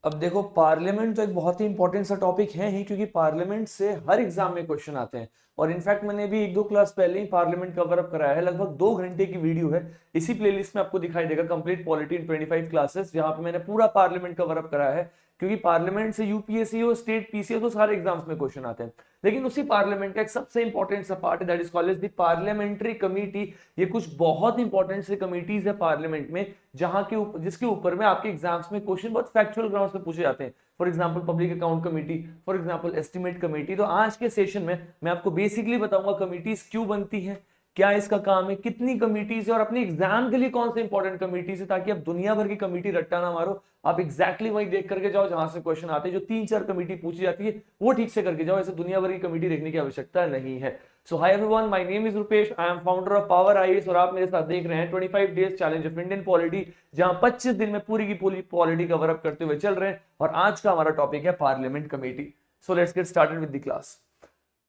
अब देखो, पार्लियामेंट तो एक बहुत ही इंपॉर्टेंट सा टॉपिक है ही, क्योंकि पार्लियामेंट से हर एग्जाम में क्वेश्चन आते हैं। और इनफैक्ट मैंने भी एक दो क्लास पहले ही पार्लियामेंट कवर अप कराया है, लगभग 2 घंटे की वीडियो है। इसी प्लेलिस्ट में आपको दिखाई देगा कंप्लीट पॉलिटी इन 25 क्लासेस, जहां पे मैंने पूरा पार्लियामेंट कवर अप कराया है। क्योंकि पार्लियामेंट से यूपीएससी हो, स्टेट पीसीएस हो, सारे एग्जाम्स में क्वेश्चन आते हैं। लेकिन उसी पार्लियामेंट का एक सबसे इंपॉर्टेंट सा पार्ट है, that is called the parliamentary committee. ये कुछ बहुत इंपॉर्टेंट से कमिटीज है पार्लियामेंट में, जहां के जिसके ऊपर में आपके एग्जाम्स में क्वेश्चन बहुत फैक्चुअल ग्राउंड्स पे पूछे जाते हैं। For example public account committee, for example estimate committee. तो आज के सेशन में मैं आपको बेसिकली बताऊंगा कमिटीज क्यों बनती हैं, क्या इसका काम है, कितनी कमिटीज है, और अपने एग्जाम के लिए कौन से इंपॉर्टेंट कमिटीज है, ताकि आप दुनिया भर की कमिटी रट्टा ना मारो। आप एग्जैक्टली वही देख करके जाओ जहां से क्वेश्चन आते हैं। जो 3-4 कमिटी पूछी जाती है वो ठीक से करके जाओ, ऐसे दुनिया भर की कमिटी देखने की आवश्यकता नहीं है। So hi everyone, my name is Rupesh, I am founder of power IAS, और आप मेरे साथ देख रहे हैं 25 days challenge of Indian polity, जहां 25 दिन में पूरी की पूरी पॉलिटी कवर अप करते हुए चल रहे हैं। और आज का हमारा टॉपिक है parliament committee. So let's get started with the class.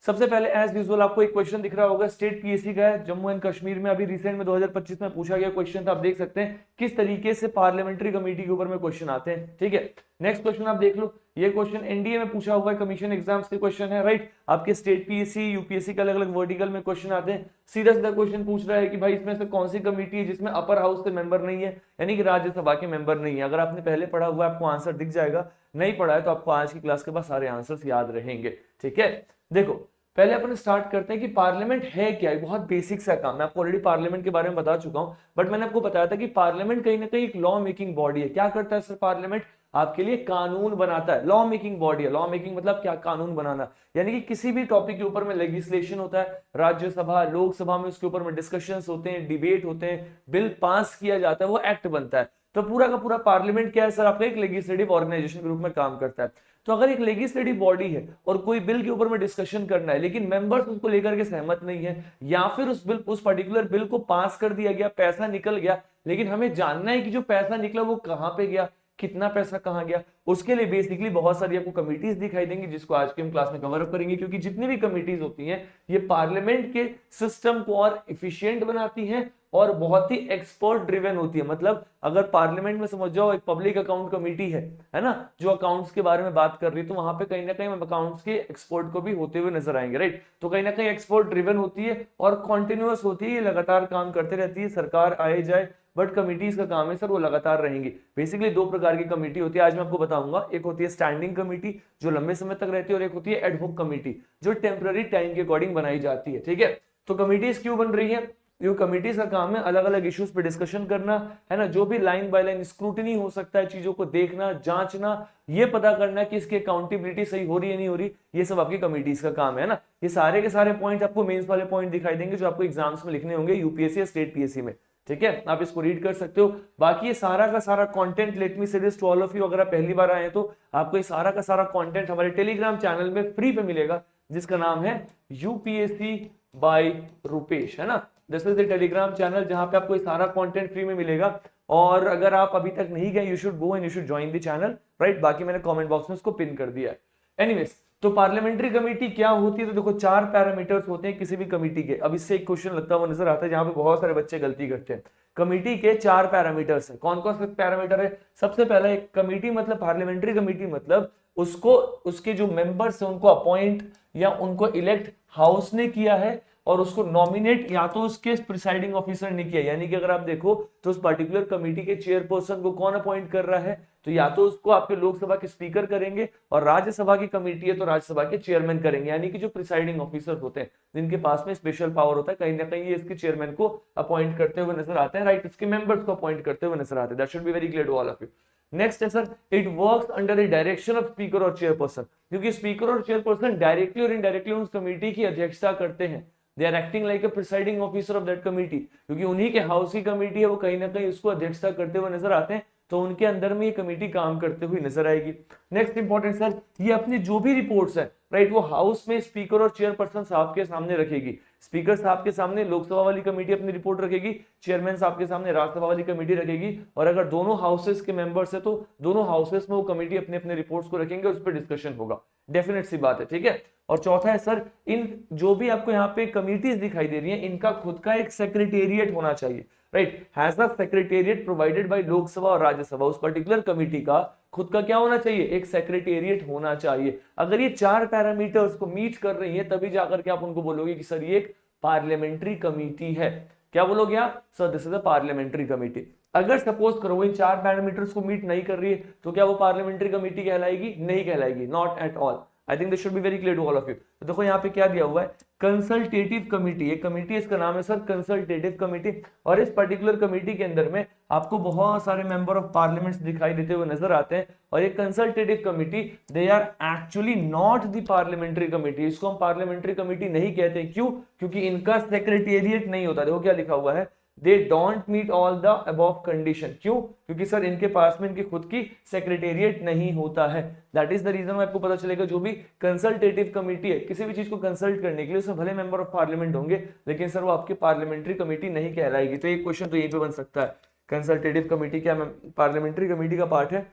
सबसे पहले एज यूजुअल आपको एक क्वेश्चन दिख रहा होगा, स्टेट पीएससी का है, जम्मू एंड कश्मीर में अभी रिसेंट में 2025 में पूछा गया क्वेश्चन था। आप देख सकते हैं किस तरीके से पार्लियामेंट्री कमेटी के ऊपर में क्वेश्चन आते हैं। ठीक है, नेक्स्ट क्वेश्चन आप देख लो, ये क्वेश्चन एनडीए में पूछा हुआ है, कमीशन एग्जाम्स के क्वेश्चन है, राइट। आपके स्टेट पीएससी यूपीएससी के अलग अलग वर्टिकल में क्वेश्चन आते हैं। सीधा सीधा क्वेश्चन पूछ रहा है कि भाई इसमें से कौन सी कमेटी है जिसमें अपर हाउस के मेंबर नहीं है, यानी कि राज्यसभा के मेंबर नहीं है। अगर आपने पहले पढ़ा हुआ है आपको आंसर दिख जाएगा, नहीं पढ़ा है तो आपको आज की क्लास के बाद सारे आंसर्स याद रहेंगे। ठीक है, देखो पहले अपन स्टार्ट करते हैं कि पार्लियामेंट है क्या। बहुत बेसिक सा काम, मैं आपको ऑलरेडी पार्लियामेंट के बारे में बता चुका हूं, बट मैंने आपको बताया था कि पार्लियामेंट कहीं ना कहीं एक लॉ मेकिंग बॉडी है। क्या करता है सर पार्लियामेंट? आपके लिए कानून बनाता है। लॉ मेकिंग बॉडी है। लॉ मेकिंग मतलब क्या? कानून बनाना। यानी कि किसी भी टॉपिक के ऊपर में लेजिस्लेशन होता है, राज्यसभा लोकसभा में उसके ऊपर में डिस्कशंस होते हैं, डिबेट होते हैं, बिल पास किया जाता है, वो एक्ट बनता है। तो पूरा का पूरा पार्लियामेंट क्या है सर? आपका एक लेजिस्लेटिव ऑर्गेनाइजेशन के रूप में काम करता है। तो अगर एक लेजिस्लेटिव बॉडी है और कोई बिल के ऊपर में डिस्कशन करना है, लेकिन मेंबर्स उसको लेकर के सहमत नहीं है, या फिर उस पर्टिकुलर बिल को पास कर दिया गया, पैसा निकल गया, लेकिन हमें जानना है कि जो पैसा निकला वो कहां पे गया, कितना पैसा कहां गया, उसके लिए बेसिकली बहुत सारी आपको कमिटीज दिखाई देंगी, जिसको आज की हम क्लास में कवर अप करेंगे। क्योंकि जितनी भी कमिटीज होती हैं ये पार्लियामेंट के सिस्टम को और इफिशियंट बनाती हैं और बहुत ही एक्सपर्ट ड्रिवन होती है। मतलब अगर पार्लियामेंट में समझ जाओ एक पब्लिक अकाउंट कमेटी है ना, जो अकाउंट्स के बारे में बात कर रही है, तो वहां पे कहीं ना कहीं हम अकाउंट्स के एक्सपर्ट को भी होते हुए नजर आएंगे, राइट। तो कहीं ना कहीं एक्सपर्ट ड्रिवन होती है और कॉन्टिन्यूअस होती है, ये लगातार काम करते रहती है, सरकार आए जाए, बट कमिटीज का काम है सर वो लगातार रहेंगी। बेसिकली दो प्रकार की कमेटी होती है, आज मैं आपको बताऊंगा। एक होती है स्टैंडिंग कमेटी जो लंबे समय तक रहती है, और एक होती है एडहॉक कमेटी जो टेम्पररी टाइम के अकॉर्डिंग बनाई जाती है। ठीक है, तो कमिटीज क्यों बन रही है? ये कमिटीज का काम है अलग अलग इश्यूज पे डिस्कशन करना, है ना, जो भी लाइन बाय लाइन स्क्रूटनी हो सकता है, चीजों को देखना, जांचना, ये पता करना कि इसकी अकाउंटेबिलिटी सही हो रही है नहीं हो रही, ये सब आपकी कमिटीज का काम है ना। ये सारे के सारे पॉइंट आपको मेंस वाले पॉइंट दिखाई देंगे जो आपको एग्जाम्स में लिखने होंगे यूपीएससी या स्टेट पीएससी में। ठीक है, आप इसको रीड कर सकते हो। बाकी ये सारा का सारा content, let me say this to all of you, अगर आप पहली बार आए तो आपको ये सारा का सारा कंटेंट हमारे टेलीग्राम चैनल में फ्री पे मिलेगा, जिसका नाम है यूपीएससी बाय रुपेश, है ना। This is the Telegram channel जहां पे आपको ये सारा कंटेंट फ्री में मिलेगा। और अगर आप अभी तक नहीं गए, you should go and you should join the channel, right. बाकी मैंने कमेंट बॉक्स में उसको पिन कर दिया है। एनीवेज, तो पार्लियामेंट्री कमेटी क्या होती है? तो देखो 4 पैरामीटर्स होते हैं किसी भी कमेटी के। अब इससे एक क्वेश्चन लगता हुआ नजर आता है जहां पे बहुत सारे बच्चे गलती करते हैं। कमेटी के 4 पैरामीटर्स हैं। कौन कौन से पैरामीटर है? सबसे पहला एक कमेटी मतलब पार्लियामेंट्री कमेटी मतलब उसको, उसके जो मेंबर्स हैं उनको अपॉइंट या उनको इलेक्ट हाउस ने किया है, और उसको नॉमिनेट या तो उसके प्रिसाइडिंग ऑफिसर ने किया। यानी कि अगर आप देखो तो उस पर्टिकुलर कमेटी के चेयरपर्सन को कौन अपॉइंट कर रहा है? तो या तो उसको आपके लोकसभा के स्पीकर करेंगे, और राज्यसभा की कमेटी है तो राज्यसभा के चेयरमैन करेंगे। यानी कि जो प्रिसाइडिंग ऑफिसर होते हैं, जिनके पास में स्पेशल पावर होता है, कहीं ना कहीं ये इसके चेयरमैन को अपॉइंट करते हुए नजर आते हैं, राइट। इसके मेंबर्स को अपॉइंट करते हुए नजर आते हैं। That should be very clear to all of you. Next है sir, it works under the direction of speaker और चेयरपर्सन, क्योंकि स्पीकर और चेयरपर्सन डायरेक्टली और इनडायरेक्टली उस कमेटी की अध्यक्षता करते हैं। They are acting like a presiding officer of that committee, क्योंकि उन्हीं के हाउस की कमेटी है, वो कहीं ना कहीं उसको अध्यक्षता करते हुए नजर आते हैं, तो उनके अंदर में ये कमेटी काम करते हुए नजर आएगी। नेक्स्ट इंपॉर्टेंट सर, ये अपनी जो भी रिपोर्ट्स है, राइट, वो हाउस में स्पीकर और चेयरपर्सन साहब के सामने रखेगी। स्पीकर साहब के सामने लोकसभा वाली कमेटी अपनी रिपोर्ट रखेगी, चेयरमैन साहब के सामने राज्यसभा वाली कमेटी रखेगी, और अगर दोनों हाउसेस के मेंबर्स है तो दोनों हाउसेस में वो कमेटी अपने अपने रिपोर्ट्स को रखेंगे, उस पर डिस्कशन होगा। डेफिनेट सी बात है, ठीक है। और चौथा है सर, इन जो भी आपको यहाँ पे कमिटीज दिखाई दे रही हैं, इनका खुद का एक सेक्रेटेरिएट होना चाहिए, right. Has a secretariat provided by Lok Sabha और राज्यसभा। उस पर्टिकुलर कमेटी का खुद का क्या होना चाहिए, एक सेक्रेटेरिएट होना चाहिए। अगर ये 4 पैरामीटर्स को मीट कर रही है तभी जाकर के आप उनको बोलोगे कि सर ये एक पार्लियामेंट्री कमेटी है। क्या बोलोगे आप, sir this is a parliamentary committee. अगर सपोज करो वो इन 4 पैरामीटर्स को मीट नहीं कर रही है तो क्या वो पार्लियामेंट्री कमेटी कहलाएगी, नहीं कहलाएगी, not at all. I think this should be very clear to all of you. तो देखो यहाँ पे क्या दिया हुआ है, कंसल्टेटिव कमेटी, एक कमेटी इसका नाम है सर कंसल्टेटिव कमेटी। और इस पर्टिकुलर कमेटी के अंदर में आपको बहुत सारे मेंबर ऑफ पार्लियामेंट्स दिखाई देते हुए नजर आते हैं। और ये consultative committee they are actually not the parliamentary committee, इसको हम पार्लियामेंट्री कमेटी नहीं कहते। क्यों, क्योंकि इनका सेक्रेटेरिएट नहीं होता। देखो क्या लिखा हुआ है, they don't meet all the above condition. क्यों, क्योंकि सर इनके पास में इनकी खुद की सेक्रेटेरिएट नहीं होता है। दैट इज द रीजन आपको पता चलेगा जो भी कंसल्टेटिव कमेटी है किसी भी चीज को कंसल्ट करने के लिए उसमें भले मेंबर ऑफ पार्लियामेंट होंगे लेकिन सर वो आपकी पार्लियामेंट्री कमेटी नहीं कहलाएगी। तो एक क्वेश्चन तो यहीं पे बन सकता है, कंसल्टेटिव कमेटी क्या पार्लियामेंट्री कमेटी का पार्ट है,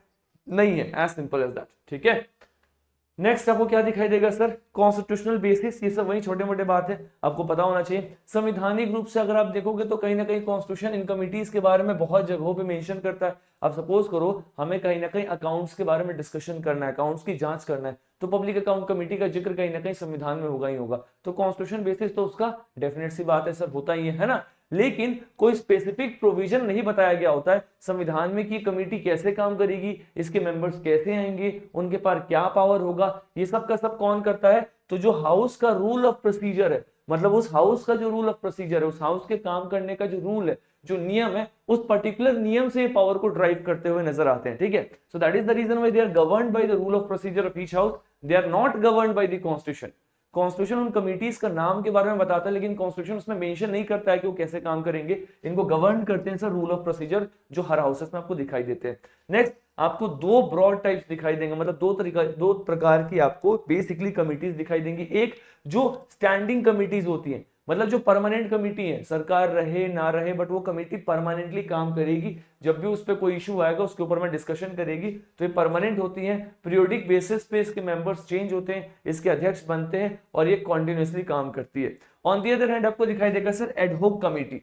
नहीं है, एज सिंपल एज दैट। ठीक है, नेक्स्ट आपको क्या दिखाई देगा सर, कॉन्स्टिट्यूशनल बेसिस। ये सब वही छोटे मोटे बात है, आपको पता होना चाहिए। संवैधानिक रूप से अगर आप देखोगे तो कहीं ना कहीं कॉन्स्टिट्यूशन इन कमिटीज के बारे में बहुत जगहों पे मेंशन करता है। अब सपोज करो हमें कहीं ना कहीं अकाउंट्स के बारे में डिस्कशन करना है, अकाउंट्स की जांच करना है, तो पब्लिक अकाउंट कमेटी का जिक्र कहीं ना कहीं संविधान में होगा ही होगा। तो कॉन्स्टिट्यूशन बेसिस तो उसका डेफिनेट सी बात है सर होता ही है ना। लेकिन कोई स्पेसिफिक प्रोविजन नहीं बताया गया होता है संविधान में कि कमेटी कैसे काम करेगी, इसके मेंबर्स कैसे आएंगे, उनके पास क्या पावर होगा, ये सब का सब कौन करता है। तो जो हाउस का रूल ऑफ प्रोसीजर है, मतलब उस हाउस का जो रूल ऑफ प्रोसीजर है, उस हाउस के काम करने का जो रूल है, जो नियम है, उस पर्टिकुलर नियम से पावर को ड्राइव करते हुए नजर आते हैं। ठीक है, so that is the reason why they are governed by the rule of procedure of each house, they are not governed by the constitution. Constitution उन कमिटीज का नाम के बारे में बताता है लेकिन कॉन्स्टिट्यूशन उसमें मेंशन नहीं करता है कि वो कैसे काम करेंगे। इनको गवर्न करते हैं सर रूल ऑफ प्रोसीजर, जो हर हाउसेस में आपको दिखाई देते हैं। नेक्स्ट आपको दो ब्रॉड टाइप्स दिखाई देंगे, मतलब दो प्रकार की आपको बेसिकली कमिटीज दिखाई देंगी। एक जो स्टैंडिंग कमिटीज होती हैं, मतलब जो परमानेंट कमेटी है, सरकार रहे ना रहे बट वो कमेटी परमानेंटली काम करेगी, जब भी उस पर कोई इशू आएगा उसके ऊपर में डिस्कशन करेगी। तो ये परमानेंट होती है, पीरियोडिक बेसिस पे इसके मेंबर्स चेंज होते हैं, इसके अध्यक्ष बनते हैं और ये कॉन्टिन्यूसली काम करती है। ऑन दी अदर हैंड आपको दिखाई देगा सर एडहोक कमेटी,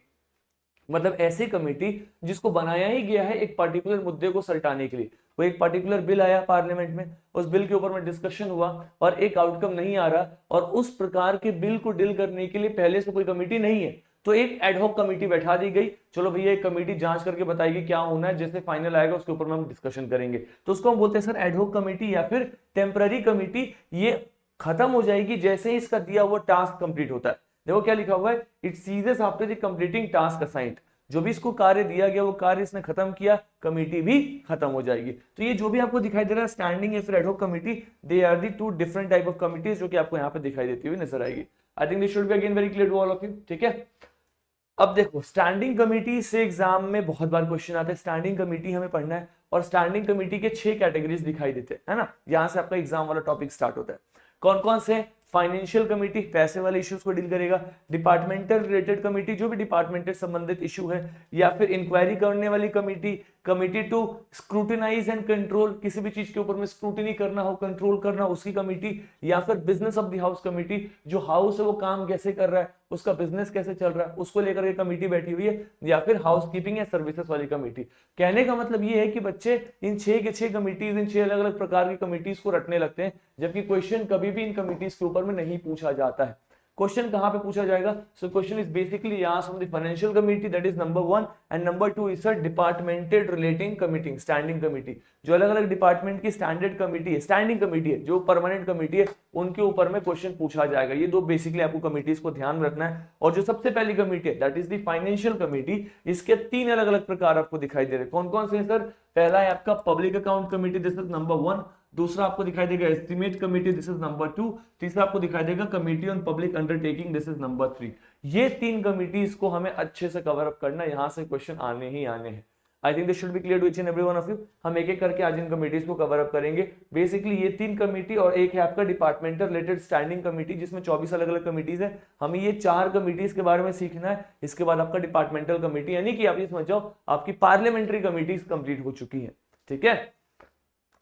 मतलब ऐसी कमेटी जिसको बनाया ही गया है एक पर्टिकुलर मुद्दे को सल्टाने के लिए। वो एक पर्टिकुलर बिल आया पार्लियामेंट में, उस बिल के ऊपर में डिस्कशन हुआ और एक आउटकम नहीं आ रहा और उस प्रकार के बिल को डील करने के लिए पहले से कोई कमेटी नहीं है, तो एक एडहॉक कमेटी बैठा दी गई। चलो भैया एक कमेटी जांच करके बताएगी क्या होना है, जैसे फाइनल आएगा उसके ऊपर में हम डिस्कशन करेंगे। तो उसको हम बोलते हैं सर एडहॉक कमेटी या फिर टेम्पररी कमेटी। ये खत्म हो जाएगी जैसे ही इसका दिया हुआ टास्क कंप्लीट होता है। देखो क्या लिखा हुआ है, it ceases after the completing task assigned. जो भी इसको कार्य दिया गया वो कार्य इसने खत्म किया, कमेटी भी खत्म हो जाएगी। तो ये जो भी आपको दिखाई दे रहा है स्टैंडिंग या फिर ad hoc committee, they are the two different type of committees जो कि आपको यहाँ पे दिखाई देती हुई नजर आएगी। I think this should be again very clear to all of you. ठीक है, अब देखो स्टैंडिंग कमेटी से एग्जाम में बहुत बार क्वेश्चन आते हैं, स्टैंडिंग कमेटी हमें पढ़ना है और स्टैंडिंग कमेटी के 6 कैटेगरीज दिखाई देते हैं, है ना। यहां से आपका एग्जाम वाला टॉपिक स्टार्ट होता है। कौन कौन से, फाइनेंशियल कमेटी पैसे वाले इश्यूज को डील करेगा, डिपार्टमेंटल रिलेटेड कमेटी जो भी डिपार्टमेंट से संबंधित इशू है, या फिर इंक्वायरी करने वाली committee, committee to scrutinise and control, किसी भी चीज के ऊपर में स्क्रूटिनी करना हो, कंट्रोल करना उसकी कमेटी, या फिर business of the house committee, जो हाउस है वो काम कैसे कर रहा है, उसका बिजनेस कैसे चल रहा है उसको लेकर के कमेटी बैठी हुई है, या फिर हाउस कीपिंग या सर्विसेज वाली कमेटी। कहने का मतलब ये है कि बच्चे इन 6 के 6 कमिटीज, इन 6 अलग अलग प्रकार की कमिटीज को रटने लगते हैं, जबकि क्वेश्चन कभी भी इन कमिटीज के ऊपर में नहीं पूछा जाता है। क्वेश्चन कहां पे पूछा जाएगा, so question is basically asked from the financial committee, that is number 1, and number 2 is sir departmented relating committee, standing committee, जो अलग अलग डिपार्टमेंट की स्टैंडर्ड कमेटी है, स्टैंडिंग कमेटी है, जो परमानेंट कमेटी है, उनके ऊपर में क्वेश्चन पूछा जाएगा। ये दो बेसिकली आपको कमिटीज को ध्यान में रखना है। और जो सबसे पहली कमेटी है that is the financial committee, इसके 3 अलग अलग प्रकार आपको दिखाई दे रहे हैं। कौन कौन से हैं सर, पहला है आपका public account committee, this is number 1, दूसरा आपको दिखाई देगा estimate committee, this is number 2, तीसरा आपको दिखाई देगा committee on public undertaking, this is number 3। ये 3 कमिटीज को हमें अच्छे से कवर अप करना है, यहां से क्वेश्चन आने ही आने हैं। I think this should be clear to each and every one of you. हम एक एक करके आज इन कमिटीज को कवर अप करेंगे। बेसिकली ये 3 कमेटी और एक है आपका डिपार्टमेंटल रिलेटेड स्टैंडिंग कमेटी, जिसमें 24 अलग अलग कमिटीज है। हमें ये 4 कमिटीज के बारे में सीखना है। इसके बाद आपका डिपार्टमेंटल कमेटी, यानी कि आप ये समझ जाओ आपकी पार्लियामेंट्री कमिटीज कंप्लीट हो चुकी है। ठीक है,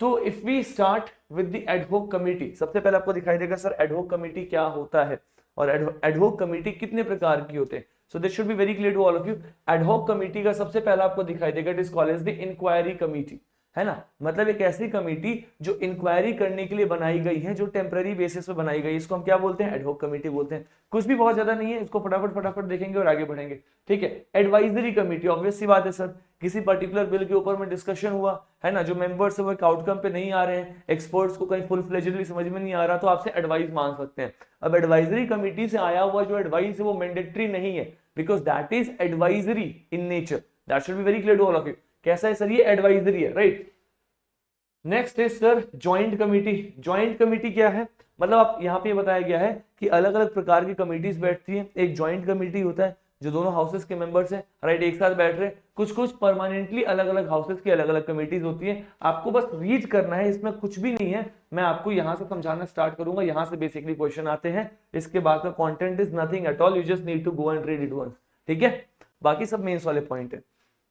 तो if we start with the ad hoc committee, सबसे पहले आपको दिखाई देगा सर एडहॉक कमेटी क्या होता है और एडहॉक कमेटी कितने प्रकार की होते हैं। So this should be very clear to all of you. Ad hoc committee का सबसे पहला आपको दिखाई देगा, it is called as the inquiry committee. है ना। मतलब एक ऐसी कमेटी जो इंक्वायरी करने के लिए बनाई गई है, जो टेम्पररी बेसिस पे बनाई गई, इसको हम क्या बोलते हैं, एडहॉक कमेटी बोलते हैं। कुछ भी बहुत ज्यादा नहीं है, इसको फटाफट फटाफट देखेंगे और आगे बढ़ेंगे, ठीक है। एडवाइजरी कमेटी, ऑब्वियस सी बात है सर, किसी पर्टिकुलर बिल के ऊपर में डिस्कशन हुआ है ना, जो मेंबर्स है वो एक आउटकम पे नहीं आ रहे हैं, एक्सपर्ट्स को कहीं फुल फ्लेजेडली समझ में नहीं आ रहा, तो आपसे एडवाइस मांग सकते हैं। अब एडवाइजरी कमेटी से आया हुआ जो एडवाइस है वो मैंडेटरी नहीं है, because that is advisory in nature, that should be very clear to all of you. कैसा है सर, ये एडवाइजरी है, right. Next is sir joint committee. Joint committee क्या है, मतलब आप यहाँ पे बताया गया है कि अलग अलग प्रकार की कमेटीज बैठती हैं। एक ज्वाइंट कमेटी होता है जो दोनों हाउसेस के मेंबर्स हैं, राइट, एक साथ बैठ रहे हैं। कुछ कुछ परमानेंटली अलग अलग हाउसेस की अलग अलग कमेटीज होती हैं। आपको बस रीड करना है, इसमें कुछ भी नहीं है। मैं आपको यहाँ से समझाना स्टार्ट करूंगा, यहाँ से बेसिकली क्वेश्चन आते हैं। इसके बाद का content is nothing at all, you just need to go and read it once, ठीक है। बाकी सब मेंस वाले पॉइंट है।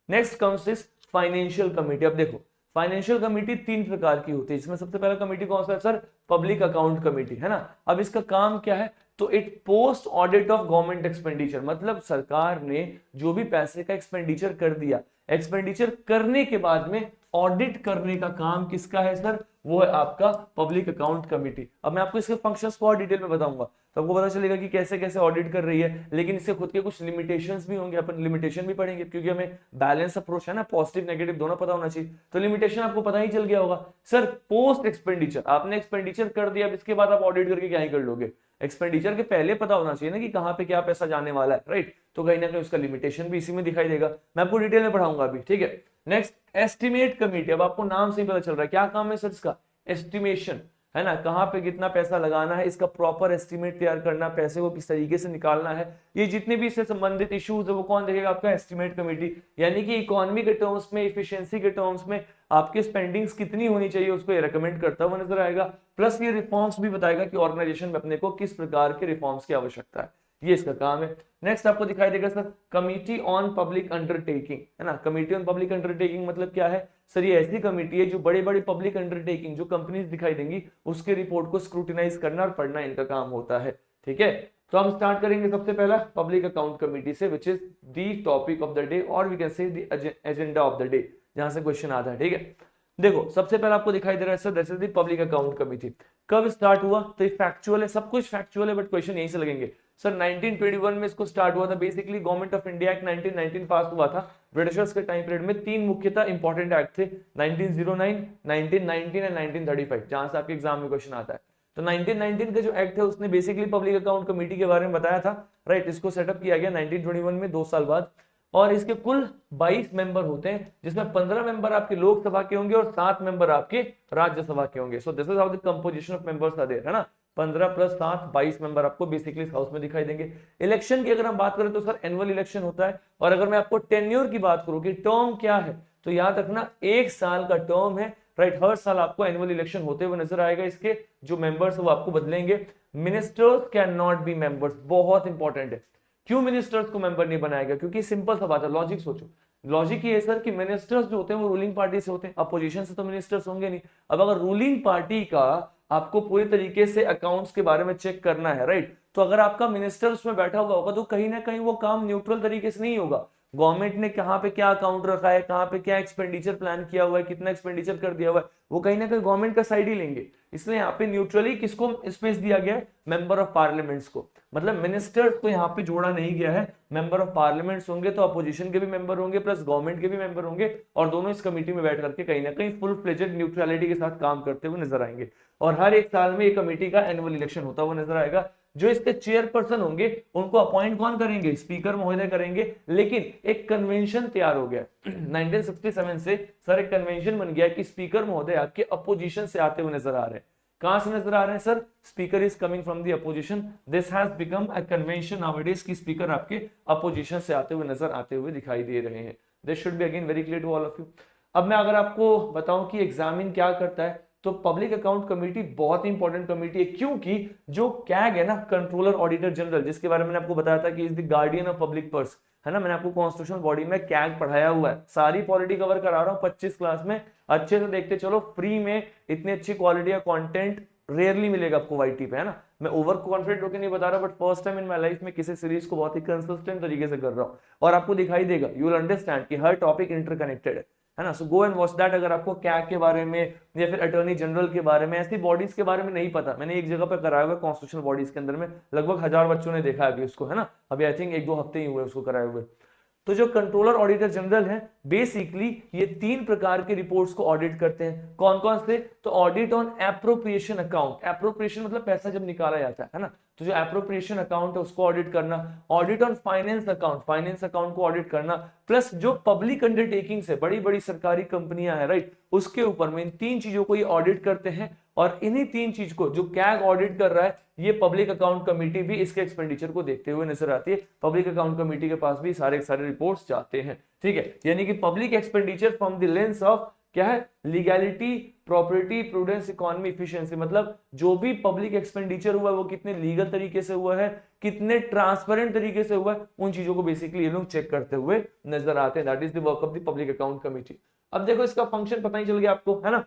Next comes is financial committee. अब देखो, फाइनेंशियल कमेटी तीन प्रकार की होती है, इसमें सबसे पहला कमेटी कौन सा है सर, पब्लिक अकाउंट कमेटी, है ना। अब इसका काम क्या है, तो it post audit of government expenditure, मतलब सरकार ने जो भी पैसे का एक्सपेंडिचर कर दिया, एक्सपेंडिचर करने के बाद में ऑडिट करने का काम किसका है सर, वो है आपका पब्लिक अकाउंट कमेटी। अब मैं आपको इसके फंक्शंस को और डिटेल में बताऊंगा, तो आपको पता चलेगा कि कैसे कैसे ऑडिट कर रही है। लेकिन इससे खुद के कुछ लिमिटेशंस भी होंगे, अपन लिमिटेशन भी पढ़ेंगे, क्योंकि हमें बैलेंस अप्रोच है ना, पॉजिटिव नेगेटिव दोनों पता होना चाहिए। तो लिमिटेशन आपको पता ही चल गया होगा सर। पोस्ट एक्सपेंडिचर, आपने एक्सपेंडिचर कर दिया, अब इसके बाद आप ऑडिट करके क्या ही कर लोगे, एक्सपेंडिचर के पहले पता होना चाहिए ना कि कहां पे क्या पैसा जाने वाला है, राइट। तो कहीं ना कहीं उसका लिमिटेशन भी इसी में दिखाई देगा, मैं आपको डिटेल में पढ़ाऊंगा अभी, ठीक है। Next estimate committee. अब आपको नाम से ही पता चल रहा है क्या काम है सर इसका, एस्टिमेशन, है ना, कहां पे कितना पैसा लगाना है, इसका प्रॉपर एस्टिमेट तैयार करना, पैसे को किस तरीके से निकालना है, ये जितने भी इससे संबंधित इश्यूज है वो कौन देखेगा, आपका एस्टिमेट कमेटी। यानी कि इकोनॉमी के टर्म्स में, इफिशिएंसी के टर्म्स में आपकी स्पेंडिंग्स कितनी होनी चाहिए, उसको ये रिकमेंड करता हुआ नजर आएगा। प्लस ये रिफॉर्म्स भी बताएगा कि ऑर्गेनाइजेशन में अपने को किस प्रकार के रिफॉर्म्स की आवश्यकता है, ये इसका काम है। नेक्स्ट आपको दिखाई देगा sir committee on public undertaking, है ना। कमिटी ऑन पब्लिक अंडरटेकिंग मतलब क्या है सर, ये ऐसी कमिटी है जो बड़ी बड़ी पब्लिक अंडरटेकिंग जो कंपनीज दिखाई देंगी उसके रिपोर्ट को स्क्रूटिनाइज करना और पढ़ना इनका काम होता है, ठीक है। तो हम स्टार्ट करेंगे सबसे पहला पब्लिक अकाउंट कमेटी से, which is the topic of the day और we can say the agenda of the day, जहां से क्वेश्चन आता है, ठीक है। देखो सबसे पहले आपको दिखाई दे रहा है sir that is the public account committee. कब स्टार्ट हुआ, तो ये फैक्चुअल है, सब कुछ फैक्चुअल है, बट क्वेश्चन यहीं से लगेंगे सर। 1921 में इसको स्टार्ट हुआ था। Basically government of India act 1919 पास हुआ था ब्रिटिशर्स के टाइम पीरियड में। तीन मुख्यतः इंपॉर्टेंट एक्ट थे, 1909, 1919 एंड 1935, जहां से आपके एग्जाम में क्वेश्चन आता है। तो 1919 का जो एक्ट है उसने बेसिकली पब्लिक अकाउंट कमेटी के बारे में बताया था, राइट। इसको सेटअप किया गया 1921 में, 2 साल बाद। और इसके कुल 22 मेंबर होते हैं, जिसमें 15 मेंबर आपके लोकसभा के होंगे और 7 मेंबर आपके राज्यसभा के होंगे। So this is how the composition of members are there, है ना। 15 प्लस 7 22 मेंबर आपको बेसिकली इस हाउस में दिखाई देंगे। इलेक्शन की अगर हम बात करें तो सर एनुअल इलेक्शन होता है। और अगर मैं आपको टेन्योर की बात करूं कि टर्म क्या है, तो याद रखना 1 साल का टर्म है, राइट। हर साल आपको एनुअल इलेक्शन होते हुए नजर आएगा, इसके जो मेंबर्स है वो आपको बदलेंगे। Ministers can not be members, बहुत इंपॉर्टेंट है। क्यों मिनिस्टर्स को मेंबर नहीं बनाएगा, क्योंकि सिंपल सा बात है, लॉजिक सोचो। लॉजिक ये है सर कि मिनिस्टर्स जो होते हैं वो रूलिंग पार्टी से होते हैं, अपोजिशन से तो मिनिस्टर्स होंगे नहीं। अब अगर रूलिंग पार्टी का आपको पूरी तरीके से अकाउंट्स के बारे में चेक करना है, राइट, तो अगर आपका मिनिस्टर उसमें बैठा हुआ होगा तो कहीं ना कहीं वो काम न्यूट्रल तरीके से नहीं होगा। गवर्नमेंट ने कहां पे क्या अकाउंट रखा है, कहां पे क्या एक्सपेंडिचर प्लान किया हुआ है, कितना एक्सपेंडिचर कर दिया हुआ है, वो कहीं ना कहीं गवर्नमेंट का साइड ही लेंगे। इसलिए यहाँ पे न्यूट्रली किसको स्पेस दिया गया है, मेंबर ऑफ पार्लियामेंट्स को। मतलब मिनिस्टर्स को यहाँ पे जोड़ा नहीं गया है, मेंबर ऑफ पार्लियामेंट्स होंगे, तो अपोजिशन के भी मेंबर होंगे प्लस गवर्नमेंट के भी मेंबर होंगे, और दोनों इस कमेटी में बैठ करके कहीं ना कहीं फुल फ्लेजेड न्यूट्रलिटी के साथ काम करते हुए नजर आएंगे। और हर 1 साल में एक कमेटी का एनुअल इलेक्शन होता हुआ नजर आएगा। जो इसके चेयरपर्सन होंगे उनको अपॉइंट कौन करेंगे, स्पीकर महोदय करेंगे। लेकिन एक कन्वेंशन तैयार हो गया 1967 से सर, एक कन्वेंशन बन गया कि स्पीकर महोदय आपके अपोजिशन से आते हुए नजर आ रहे हैं। कहां से नजर आ रहे हैं sir, speaker is coming from the opposition. This has become a convention nowadays की स्पीकर आपके अपोजिशन से आते हुए नजर आते हुए दिखाई दे रहे हैं। This should be again very clear to all of you. अब मैं अगर आपको बताऊं कि एग्जामिन क्या करता है, तो पब्लिक अकाउंट कमेटी बहुत इंपॉर्टेंट कमेटी है, क्योंकि जो कैग है ना, कंट्रोलर ऑडिटर जनरल, जिसके बारे में मैंने आपको बताया था कि is the guardian of public purse, है ना। मैंने आपको कॉन्स्टिट्यूशनल बॉडी में कैग पढ़ाया हुआ है, सारी पॉलिटी कवर करा रहा हूँ 25 क्लास में, अच्छे से देखते चलो। फ्री में इतनी अच्छी क्वालिटी का कंटेंट रेयरली मिलेगा आपको वाईटी पे, है ना। मैं ओवर कॉन्फिडेंट होकर नहीं बता रहा, but first time in my life में किसी सीरीज को बहुत ही कंसिस्टेंट तरीके से कर रहा हूँ, और आपको दिखाई देगा, यू विल अंडरस्टैंड कि हर टॉपिक इंटरकनेक्टेड है है ना। सो गो एंड वॉच दैट। अगर आपको कैग के बारे में या फिर अटॉर्नी जनरल के बारे में, ऐसी बॉडीज के बारे में नहीं पता, मैंने एक जगह पर कराया हुआ कॉन्स्टिट्यूशनल बॉडीज के अंदर में, लगभग 1000 बच्चों ने देखा है अभी उसको, है ना। अभी आई थिंक 1-2 हफ्ते ही हुए उसको कराए हुए। तो जो कंट्रोलर ऑडिटर जनरल है, बेसिकली ये 3 प्रकार के रिपोर्ट्स को ऑडिट करते हैं। कौन कौन से? तो audit on appropriation account, appropriation मतलब पैसा जब निकाला जाता है ना, तो जो एप्रोप्रिएशन अकाउंट है उसको ऑडिट करना। Audit on finance account, finance account को ऑडिट करना। प्लस जो पब्लिक अंडरटेकिंग्स है, बड़ी बड़ी सरकारी कंपनियां हैं, राइट, उसके ऊपर में इन 3 चीजों को ये ऑडिट करते हैं। और इन्हीं 3 चीज को जो कैग ऑडिट कर रहा है, ये पब्लिक अकाउंट कमेटी भी इसके एक्सपेंडिचर को देखते हुए नजर आती है। पब्लिक अकाउंट कमेटी के पास भी सारे रिपोर्ट्स जाते हैं, ठीक है। यानी कि public expenditure from the lens of क्या है, legality, property, prudence, economy, efficiency. मतलब जो भी पब्लिक एक्सपेंडिचर हुआ है वो कितने लीगल तरीके से हुआ है, कितने ट्रांसपेरेंट तरीके से हुआ है, उन चीजों को बेसिकली ये लोग चेक करते हुए नजर आते हैं। That is the work of the public account committee. अब देखो इसका फंक्शन पता ही चल गया आपको, है ना,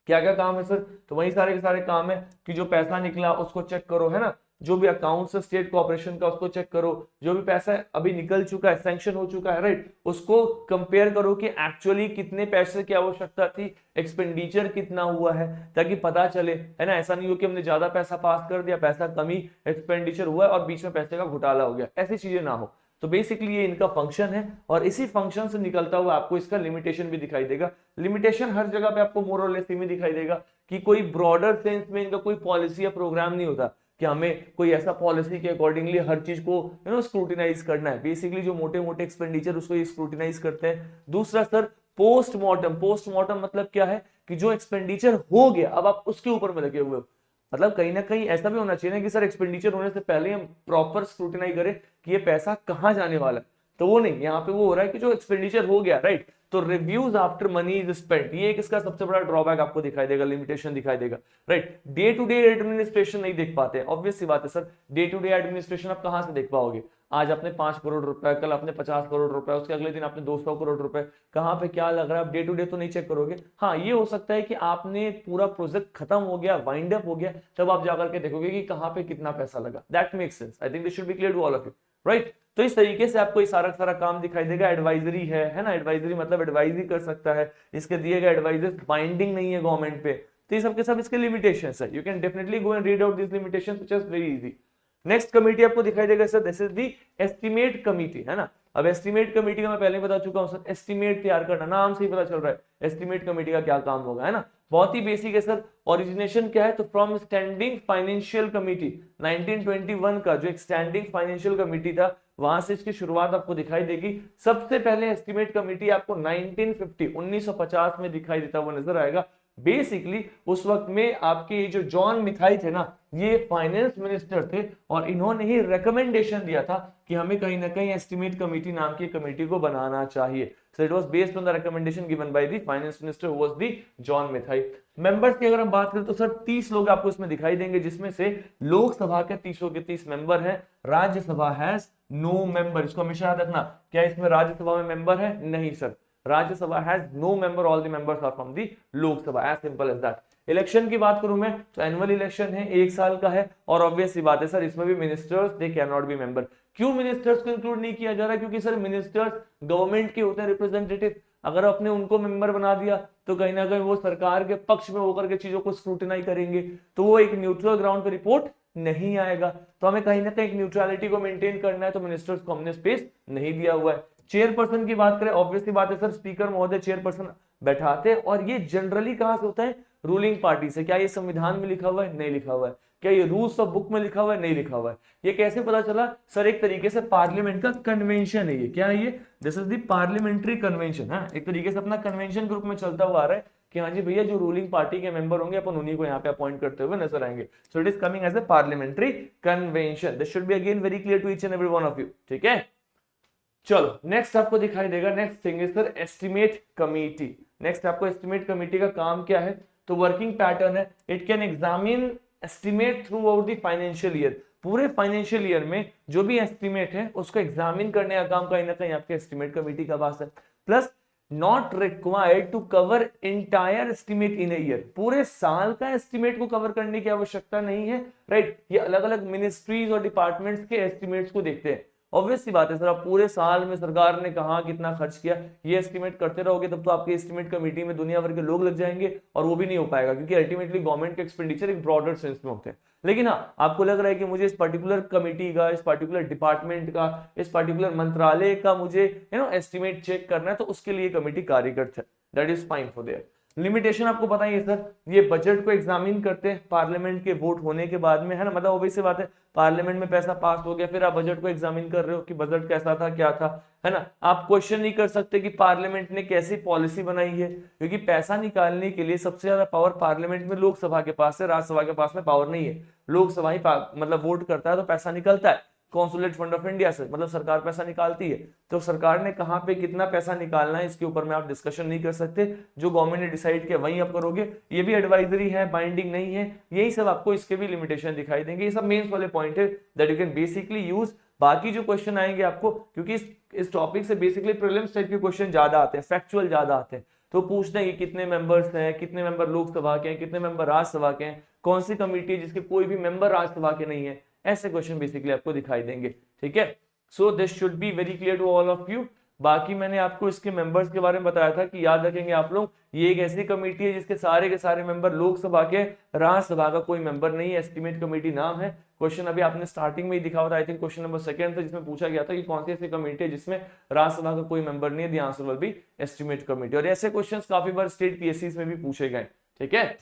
क्या क्या काम है सर। तो वही सारे के सारे काम है कि जो पैसा निकला उसको चेक करो, है ना, जो भी अकाउंट है स्टेट कॉर्पोरेशन का उसको चेक करो, जो भी पैसा अभी निकल चुका है, सैंक्शन हो चुका है, राइट, उसको कंपेयर करो कि एक्चुअली कितने पैसे की आवश्यकता थी, एक्सपेंडिचर कितना हुआ है, ताकि पता चले, है ना। ऐसा नहीं हो कि हमने ज्यादा पैसा पास कर दिया, पैसा कमी एक्सपेंडिचर हुआ और बीच में पैसे का घोटाला हो गया, ऐसी चीजें ना हो। तो बेसिकली ये इनका फंक्शन है और इसी फंक्शन से निकलता हुआ आपको इसका लिमिटेशन भी दिखाई देगा। लिमिटेशन हर जगह पे आपको मोर और लेस में दिखाई देगा कि कोई ब्रॉडर सेंस में इनका कोई पॉलिसी या प्रोग्राम नहीं होता कि हमें कोई ऐसा पॉलिसी के अकॉर्डिंगली हर चीज को स्क्रूटिनाइज करना है। बेसिकली जो मोटे मोटे एक्सपेंडिचर उसको ये स्क्रूटिनाइज करते हैं। दूसरा सर पोस्टमार्टम। पोस्टमार्टम मतलब क्या है कि जो एक्सपेंडिचर हो गया अब आप उसके ऊपर में लगे हुए हो। मतलब कहीं ना कहीं ऐसा भी होना चाहिए ना कि सर एक्सपेंडिचर होने से पहले हम प्रॉपर स्क्रूटिनाइज करें कि ये पैसा कहां जाने वाला है। तो वो नहीं, यहाँ पे वो हो रहा है कि जो एक्सपेंडिचर हो गया, राइट, तो reviews after money is spent, ये एक इसका सबसे बड़ा ड्रॉबैक आपको दिखाई देगा, लिमिटेशन दिखाई देगा, right. Day to day administration नहीं देख पाते, ऑब्वियस सी बात है sir. Day to day administration आप कहां से देख पाओगे? आज आपने 5 करोड़ रुपए, कल आपने 50 करोड़ रुपए, उसके अगले दिन आपने 200 करोड़ रुपए, कहां पे क्या लग रहा है आप डे टू डे तो नहीं चेक करोगे। हाँ, ये हो सकता है कि आपने पूरा प्रोजेक्ट खत्म हो गया, वाइंड अप हो गया, तब आप जाकर के देखोगे कि कहां पे कितना पैसा लगा। That makes sense. I think this should be clear to all of you, right. तो इस तरीके से आपको ये सारा काम दिखाई देगा। एडवाइजरी है ना, एडवाइजरी मतलब एडवाइज ही कर सकता है, इसके दिए गए एडवाइजर बाइंडिंग नहीं है गवर्नमेंट पे। तो ये सबके सब इसके लिमिटेशंस है। You can definitely go and read out this limitations which is very easy. Next committee आपको दिखाई देगा sir, this is the estimate committee, है ना। अब एस्टिमेट कमेटी का मैं पहले बता चुका हूं सर, एस्टिमेट तैयार करना, नाम से ही पता चल रहा है एस्टिमेट कमेटी का क्या काम होगा, है ना। बहुत ही बेसिक है सर। ओरिजिनेशन क्या है? तो फ्रॉम स्टैंडिंग फाइनेंशियल कमिटी, 1921 का जो एक स्टैंडिंग फाइनेंशियल कमिटी था, वहां से इसकी शुरुआत आपको दिखाई देगी। सबसे पहले एस्टिमेट कमिटी आपको 1950 में दिखाई देता हुआ नजर आएगा। बेसिकली उस वक्त में आपके ये जो जॉन मिथाई थे ना, ये फाइनेंस मिनिस्टर थे और इन्होंने ही रिकमेंडेशन दिया था कि हमें कहीं ना कहीं एस्टिमेट कमेटी नाम की कमेटी को बनाना चाहिए। So it was based on the recommendation given by the finance minister who was the John Mathai. Members की अगर हम बात करें तो सर 30 लोग आपको इसमें दिखाई देंगे, जिसमें से लोकसभा के 30 के 30 मेंबर हैं। राज्यसभा हैज नो मेंबर, इसको हमेशा याद रखना। क्या इसमें राज्यसभा में मेंबर है? नहीं sir, Rajya Sabha has no member, all the members are from the Lok Sabha, as simple as that. Election की बात करूं मैं तो एनुअल इलेक्शन है, 1 साल का है और ऑब्वियस सी बात है सर, इसमें भी ministers they can not be member. क्यों मिनिस्टर्स को इंक्लूड नहीं किया जा रहा? क्योंकि सर मिनिस्टर्स गवर्नमेंट के होते हैं रिप्रेजेंटेटिव। अगर आपने उनको मेंबर बना दिया तो कहीं ना कहीं वो सरकार के पक्ष में होकर के चीजों को स्क्रूटिनाइज करेंगे, तो वो एक न्यूट्रल ग्राउंड पे रिपोर्ट नहीं आएगा। तो हमें कहीं ना कहीं न्यूट्रलिटी को मेंटेन करना है, तो मिनिस्टर्स को हमने स्पेस नहीं दिया हुआ है। चेयरपर्सन की बात करें, ऑब्वियसली बात है सर, स्पीकर महोदय चेयरपर्सन बैठाते हैं और ये जनरली कहां से होता है? रूलिंग पार्टी से। क्या ये संविधान में लिखा हुआ है? नहीं लिखा हुआ है। क्या ये रूल्स ऑफ बुक में लिखा हुआ है? नहीं लिखा हुआ है। ये कैसे पता चला? सर एक तरीके से पार्लियामेंट का कन्वेंशन है ये। क्या है ये? This is the parliamentary convention. हाँ, एक तरीके से अपना कन्वेंशन के रूप में चलता हुआ आ रहा है कि हाँ जी भैया, जो रूलिंग पार्टी के मेंबर होंगे अपन उन्हीं को यहाँ पे अपॉइंट करते हुए नजर आएंगे। So it is coming as a parliamentary convention. This should be again very clear to each and every one of you, ठीक है। चलो नेक्स्ट आपको दिखाई देगा, next thing is sir estimate committee. Next आपको एस्टिमेट कमिटी का काम क्या है? तो वर्किंग पैटर्न है, it can examine estimate throughout the financial year. पूरे फाइनेंशियल ईयर में जो भी एस्टिमेट है उसको एग्जामिन करने का काम कहीं ना कहीं आपके एस्टिमेट कमिटी का पास है। Plus not required to cover entire estimate in a year. पूरे साल का एस्टिमेट को कवर करने की आवश्यकता नहीं है, राइट। ये अलग अलग मिनिस्ट्रीज और डिपार्टमेंट्स के एस्टिमेट्स को देखते हैं। ऑब्वियस सी बात है सर, आप पूरे साल में सरकार ने कहा कितना खर्च किया ये एस्टिमेट करते रहोगे तब तो आपके एस्टिमेट कमेटी में दुनिया भर के लोग लग जाएंगे और वो भी नहीं हो पाएगा, क्योंकि अल्टीमेटली गवर्नमेंट के एक्सपेंडिचर एक ब्रॉडर सेंस में होते हैं। लेकिन हाँ, आपको लग रहा है कि मुझे इस पर्टिकुलर कमेटी का, इस पर्टिकुलर डिपार्टमेंट का, इस पर्टिकुलर मंत्रालय का मुझे एस्टिमेट चेक करना है, तो उसके लिए कमेटी कार्य करते हैं, that is fine for their. Limitation आपको पता ही है सर, ये बजट को एग्जामिन करते हैं पार्लियामेंट के वोट होने के बाद में, है ना, मतलब ऑब्वियस सी बात है, पार्लियामेंट में पैसा पास हो गया, फिर आप बजट को एग्जामिन कर रहे हो कि बजट कैसा था, क्या था, है ना। आप क्वेश्चन नहीं कर सकते कि पार्लियामेंट ने कैसी पॉलिसी बनाई है, क्योंकि पैसा निकालने के लिए सबसे ज्यादा पावर पार्लियामेंट में लोकसभा के पास है, राज्यसभा के पास में पावर नहीं है। लोकसभा ही मतलब वोट करता है तो पैसा निकलता है कॉन्सुलेट फंड ऑफ इंडिया से, मतलब सरकार पैसा निकालती है। तो सरकार ने कहां पे कितना पैसा निकालना है इसके ऊपर में आप डिस्कशन नहीं कर सकते, जो गवर्नमेंट ने डिसाइड किया वही आप करोगे। ये भी एडवाइजरी है, बाइंडिंग नहीं है, यही सब आपको इसके भी लिमिटेशन दिखाई देंगे। ये सब मेंस वाले पॉइंट है that you can basically use. बाकी जो क्वेश्चन आएंगे आपको, क्योंकि इस टॉपिक से बेसिकली प्रीलिम्स टाइप के क्वेश्चन ज्यादा आते हैं, फैक्चुअल ज्यादा आते हैं, तो पूछते हैं कि कितने मेंबर्स हैं, कितने मेंबर लोकसभा के हैं, कितने मेंबर राज्यसभा के हैं, कौन सी कमेटी है जिसके कोई भी मेंबर राज्यसभा के नहीं है, ऐसे क्वेश्चन बेसिकली आपको दिखाई देंगे। ठीक है, so this should be very clear to all of you. बाकी मैंने आपको इसके मेंबर्स के बारे में बताया था कि याद रखेंगे आप लोग, ये एक ऐसी कमेटी है जिसके सारे के सारे मेंबर लोकसभा के, राज्यसभा का कोई मेंबर नहीं है, एस्टिमेट कमेटी नाम है। क्वेश्चन अभी आपने स्टार्टिंग में ही दिखा हुआ था, आई थिंक क्वेश्चन नंबर 2 था, जिसमें पूछा गया था कि कौन सी ऐसी कमेटी है जिसमें राज्यसभा का कोई मेंबर नहीं है, the answer will be estimate committee. और ऐसे क्वेश्चंस काफी बार स्टेट पीएससी में भी पूछे गए। ठीक है,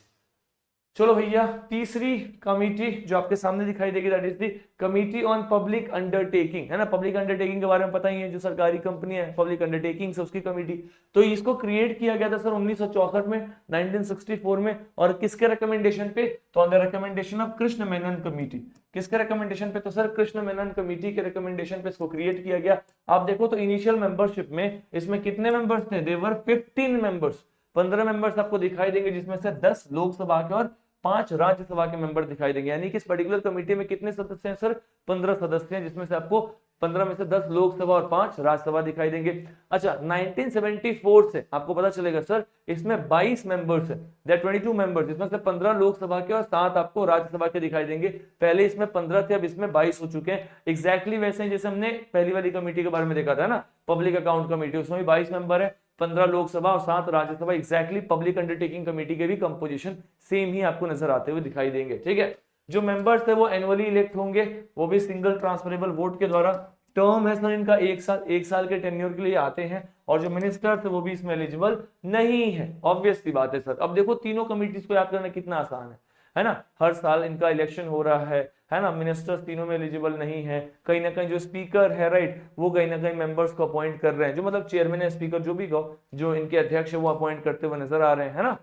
चलो भैया, तीसरी कमेटी जो आपके सामने दिखाई देगी that is the committee on public undertaking, है ना। पब्लिक अंडरटेकिंग के बारे में पता ही है, जो सरकारी कंपनी है पब्लिक अंडरटेकिंग से उसकी कमेटी। तो इसको क्रिएट किया गया था सर 1964 में, 1964 में, और किसके रिकमेंडेशन पे, तो on the recommendation of Krishna Menon committee. किसके रिकमेंडेशन पे, तो सर कृष्ण मेनन कमेटी के रिकमेंडेशन पे इसको क्रिएट किया गया। आप देखो तो इनिशियल मेंबरशिप में इसमें कितने मेंबर्स थे, देवर 15 मेंबर्स, 15 मेंबर्स आपको दिखाई देंगे, जिसमें से 10 लोकसभा के और 5 राज्यसभा के मेंबर दिखाई देंगे। यानी कि इस पर्टिकुलर कमेटी में कितने सदस्य हैं सर, 15 सदस्य हैं, जिसमें से आपको 15 में से 10 लोकसभा और 5 राज्यसभा दिखाई देंगे। अच्छा, 1974 से आपको पता चलेगा सर इसमें 22 मेंबर्स है, दैट 22 मेंबर्स, जिसमें से 15 लोकसभा के और 7 आपको राज्यसभा के दिखाई देंगे। पहले इसमें 15 थे, अब इसमें 22 हो चुके हैं। एग्जैक्टली वैसे ही जैसे हमने पहली वाली कमेटी के बारे में देखा था ना, पब्लिक अकाउंट कमेटी, उसमें भी 22 मेंबर है, 15 लोकसभा और 7 Rajya Sabha. Exactly public undertaking committee के भी कंपोजिशन सेम ही आपको नजर आते हुए दिखाई देंगे। ठीक है, जो मेंबर्स है वो एनुअली इलेक्ट होंगे, वो भी सिंगल ट्रांसफरेबल वोट के द्वारा। टर्म है सर इनका 1 साल के टेन्योर के लिए आते हैं, और जो मिनिस्टर्स है वो भी इसमें एलिजिबल नहीं है। ऑब्वियस सी बात है सर। अब देखो तीनों कमिटीज को याद करना कितना आसान है ना। हर साल इनका इलेक्शन हो रहा है ना। मिनिस्टर्स तीनों में एलिजिबल नहीं है, कहीं ना कहीं जो स्पीकर है राइट, वो कहीं ना कहीं मेंबर्स को अपॉइंट कर रहे हैं, जो मतलब चेयरमैन है, स्पीकर जो भी कहो, जो इनके अध्यक्ष है वो अपॉइंट करते हुए नजर आ रहे हैं, है ना।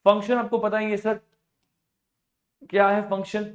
फंक्शन आपको पता ही है सर, क्या है फंक्शन,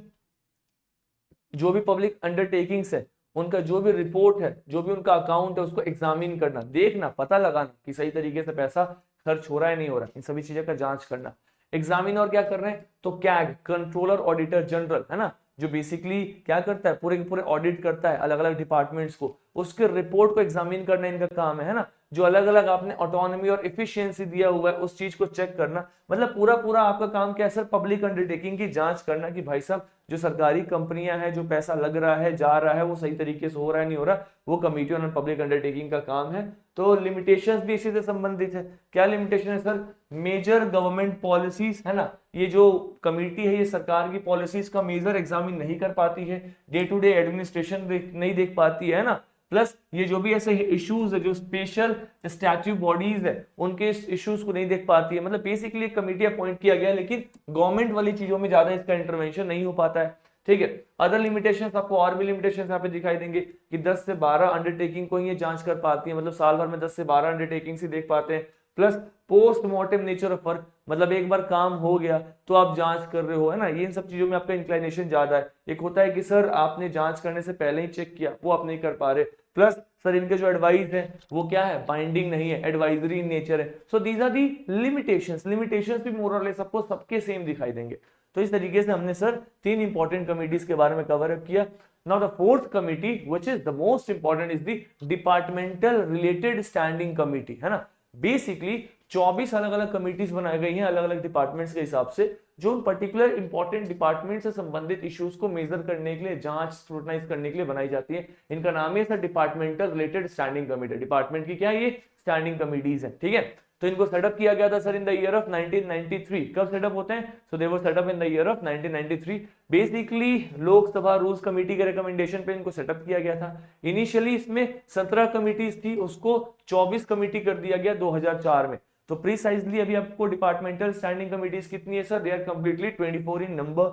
जो भी पब्लिक अंडरटेकिंग्स है उनका जो भी रिपोर्ट है, जो भी उनका अकाउंट है, उसको एग्जामिन करना, देखना, पता लगाना कि सही तरीके से पैसा खर्च हो रहा है नहीं हो रहा है, इन सभी चीजों का जांच करना। एग्जामिन और क्या कर रहे हैं, तो कैग, कंट्रोलर ऑडिटर जनरल, है ना, जो बेसिकली क्या करता है, पूरे के पूरे ऑडिट करता है अलग अलग डिपार्टमेंट्स को, उसके रिपोर्ट को एग्जामिन करना इनका काम है ना। जो अलग अलग आपने ऑटोनॉमी और एफिशिएंसी दिया हुआ है उस चीज को चेक करना, मतलब पूरा पूरा आपका काम क्या है सर, पब्लिक अंडरटेकिंग की जांच करना कि भाई साहब जो सरकारी कंपनियां हैं, जो पैसा लग रहा है, जा रहा है, वो सही तरीके से हो रहा है नहीं हो रहा, वो कमेटी ऑन पब्लिक अंडरटेकिंग का काम है। तो लिमिटेशंस भी इसी से संबंधित है। क्या लिमिटेशन है सर, मेजर गवर्नमेंट पॉलिसीज, है ना। ये जो कमेटी है ये सरकार की पॉलिसीज का मेजर एग्जामिन नहीं कर पाती है, डे टू डे एडमिनिस्ट्रेशन नहीं देख पाती है ना। प्लस ये जो भी ऐसे इश्यूज है, जो स्पेशल स्टैट्यू बॉडीज है, उनके इश्यूज को नहीं देख पाती है। मतलब बेसिकली एक कमेटी अपॉइंट किया गया है, लेकिन गवर्नमेंट वाली चीजों में ज्यादा इसका इंटरवेंशन नहीं हो पाता है। ठीक है, अदर लिमिटेशंस आपको और भी लिमिटेशंस यहाँ पे दिखाई देंगे कि 10 से 12 अंडरटेकिंग को ये जांच कर पाती है, मतलब साल भर में 10 से 12 अंडरटेकिंग ही देख पाते हैं। Plus postmortem nature of work, मतलब एक बार काम हो गया तो आप जांच कर रहे हो, है ना। ये इन सब चीजों में आपका इंक्लिनेशन ज्यादा है। एक होता है कि सर आपने जांच करने से पहले ही चेक किया, वो आप नहीं कर पा रहे। प्लस सर इनके जो एडवाइस है वो क्या है, बाइंडिंग नहीं है, एडवाइजरी इन नेचर है। So these are the limitations. Limitations भी मोर और लेस सबको सबके सेम दिखाई देंगे। तो इस तरीके से हमने सर 3 इंपॉर्टेंट कमिटीज के बारे में कवर अप किया। Now the fourth committee which is the most important is the departmental related standing committee, है ना। बेसिकली 24 अलग अलग कमिटीज बनाई गई हैं अलग अलग डिपार्टमेंट्स के हिसाब से, जो उन पर्टिकुलर इंपॉर्टेंट डिपार्टमेंट से संबंधित इश्यूज को मेजर करने के लिए, जांच स्क्रूटनाइज करने के लिए बनाई जाती है। इनका नाम है sir departmental related standing committee. Department की क्या है, ये स्टैंडिंग कमिटीज है, ठीक है। तो इनको सेटअप किया गया था sir in the year of 1993। कब सेटअप होते हैं? So they were set up in the year of 1993। Basically Lok Sabha rules committee के रिकमेंडेशन पे इनको सेटअप किया गया था। इनिशियली इसमें 17 कमिटीज थी, उसको 24 कमिटी कर दिया गया 2004 में। तो प्रीसाइजली अभी आपको डिपार्टमेंटल स्टैंडिंग कमिटीज कितनी है sir? They are completely 24 in number.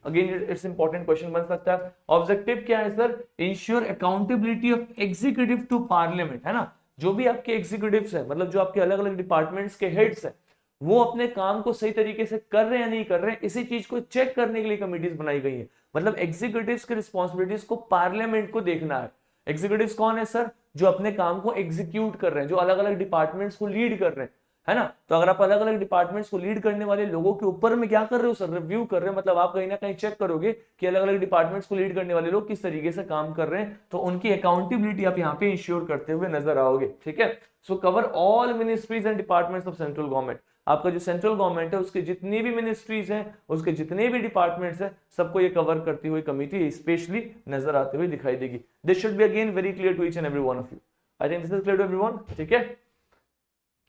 Again it's important question बन सकता है। ऑब्जेक्टिव क्या है sir? Ensure accountability of executive to parliament, है ना। जो भी आपके एग्जीक्यूटिव्स है, मतलब जो आपके अलग अलग डिपार्टमेंट्स के हेड्स है, वो अपने काम को सही तरीके से कर रहे हैं या नहीं कर रहे हैं, इसी चीज को चेक करने के लिए कमिटीज बनाई गई है। मतलब एग्जीक्यूटिव्स की रिस्पॉन्सिबिलिटीज को पार्लियामेंट को देखना है। एग्जीक्यूटिव्स कौन है सर? जो अपने काम को एग्जीक्यूट कर रहे हैं, जो अलग अलग डिपार्टमेंट्स को लीड कर रहे हैं, है ना। तो अगर आप अलग अलग डिपार्टमेंट्स को लीड करने वाले लोगों के ऊपर में क्या कर रहे हो सर? रिव्यू कर रहे हो। मतलब आप कहीं ना कहीं चेक करोगे कि अलग अलग डिपार्टमेंट्स को लीड करने वाले लोग किस तरीके से काम कर रहे हैं, तो उनकी अकाउंटेबिलिटी आप यहाँ पे इंश्योर करते हुए नजर आओगे, ठीक है। सो cover all ministries and departments of central government. आपका जो सेंट्रल गवर्नमेंट है उसके जितनी भी मिनिस्ट्रीज हैं, उसके जितने भी डिपार्टमेंट्स हैं, सबको ये कवर करती हुई कमिटी स्पेशली नजर आते हुए दिखाई देगी। This should be again very clear to each and every one of you. I think this is clear to everyone, ठीक है।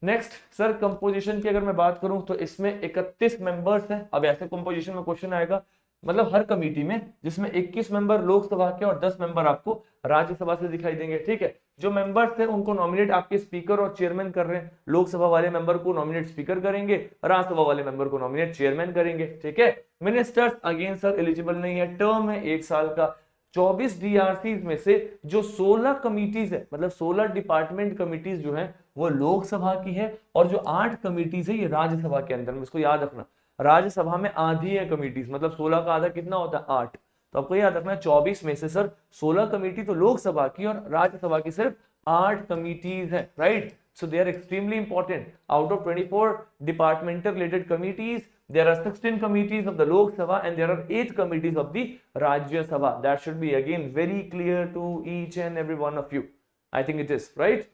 नेक्स्ट सर कंपोजिशन की अगर मैं बात करूं तो इसमें 31 मेंबर्स हैं। अब ऐसे कंपोजिशन में क्वेश्चन आएगा, मतलब हर कमेटी में, जिसमें 21 मेंबर लोकसभा के और 10 मेंबर आपको राज्यसभा से दिखाई देंगे, ठीक है। जो मेंबर्स हैं उनको नॉमिनेट आपके स्पीकर और चेयरमैन कर रहे हैं। लोकसभा वाले मेंबर को नॉमिनेट स्पीकर करेंगे, राज्यसभा वाले मेंबर को नॉमिनेट चेयरमैन करेंगे, ठीक है। मिनिस्टर्स अगेन सर एलिजिबल नहीं है, टर्म है 1 साल का। 24 डीआरसी में से जो 16 कमिटीज है, मतलब 16 डिपार्टमेंट कमिटीज जो है वो लोकसभा की है, और जो 8 कमिटीज है ये राज्यसभा के अंदर में। इसको याद रखना, राज्यसभा में आधी है कमिटीज, मतलब 16 का आधा कितना होता है? 8। तो आपको याद रखना 24 में से सर 16 कमिटी तो लोकसभा की और राज्यसभा की सिर्फ 8 कमिटीज है, right. So they are extremely important. Out of 24 departmental related committees, there are 16 committees of the Lok Sabha and there are 8 committees of the Rajya Sabha. That should be again very clear to each and every one of you. I think it is, right?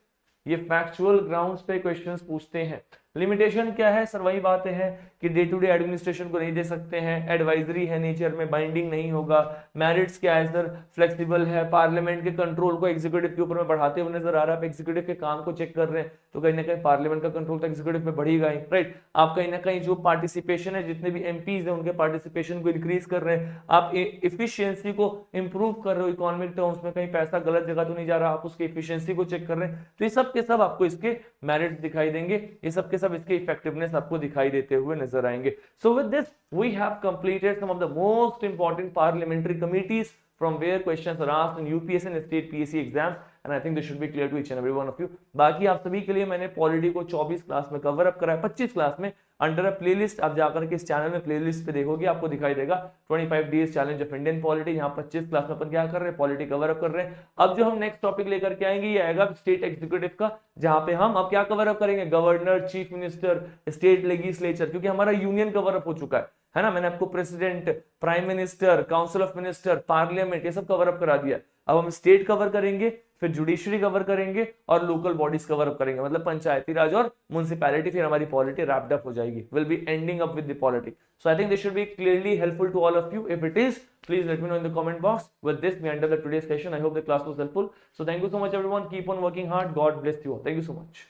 ये factual grounds पे questions पूछते हैं। Limitation क्या है sir? वही बातें हैं कि डे टू डे एडमिनिस्ट्रेशन को नहीं दे सकते हैं, एडवाइजरी है नेचर में, बाइंडिंग नहीं होगा। मेरिट्स क्या है सर? फ्लेक्सिबल है, पार्लियामेंट के कंट्रोल को एग्जीक्यूटिव के ऊपर में बढ़ाते हुए नजर आ रहा है। आप एग्जीक्यूटिव के काम को चेक कर रहे हैं तो कहीं ना कहीं पार्लियामेंट का कंट्रोल तो एग्जीक्यूटिव में बढ़ेगा ही, राइट। आप कहीं ना कहीं जो पार्टिसिपेशन है, जितने भी एमपीज है उनके पार्टिसिपेशन को इंक्रीज कर रहे हैं, आप इफिशियंसी को इंप्रूव कर रहे हो इकोनॉमिक टर्म्स में, कहीं पैसा गलत जगह तो नहीं जा रहा, आप उसकी इफिशियंसी को चेक कर रहे हैं। तो ये सब के सब आपको इसके मेरिट्स दिखाई देंगे, ये सब के सब इसके इफेक्टिवनेस आपको दिखाई देते हुए नजर आएंगे। So with this we have completed some of the most important parliamentary committees from where questions are asked in UPSC and state PSC exams, and I think this should be clear to each and every one of you. बाकी आप सभी के लिए मैंने polity को 24 class में cover up कराया, 25 class में अंडर अ प्लेलिस्ट। आप जाकर के इस चैनल में प्लेलिस्ट पे देखोगे, आपको दिखाई देगा 25 days challenge of Indian polity. यहाँ 25 क्लास में अपन क्या कर रहे हैं? पॉलिटी कवर अप कर रहे हैं। अब जो हम नेक्स्ट टॉपिक लेकर के आएंगे ये आएगा स्टेट एग्जीक्यूटिव का, जहां पे हम अब क्या कवर अप करेंगे? Governor, chief minister, state legislature, क्योंकि हमारा यूनियन कवर अप हो चुका है ना। मैंने आपको president, prime minister, council of minister, parliament ये सब कवर अप करा दिया। अब हम स्टेट कवर करेंगे, फिर जुडिशरी कवर करेंगे और लोकल बॉडीज कवर अप करेंगे, मतलब पंचायती राज और म्युनिसिपैलिटी। फिर हमारी पॉलिटी रैप्ड अप हो जाएगी, will be ending up with the polity. So I think this should be clearly helpful to all of you. If it is, please let me know in the comment box. With this we end up the today's session. I hope the class was helpful. So thank you so much everyone. Keep on working hard. God bless you all. Thank you so much.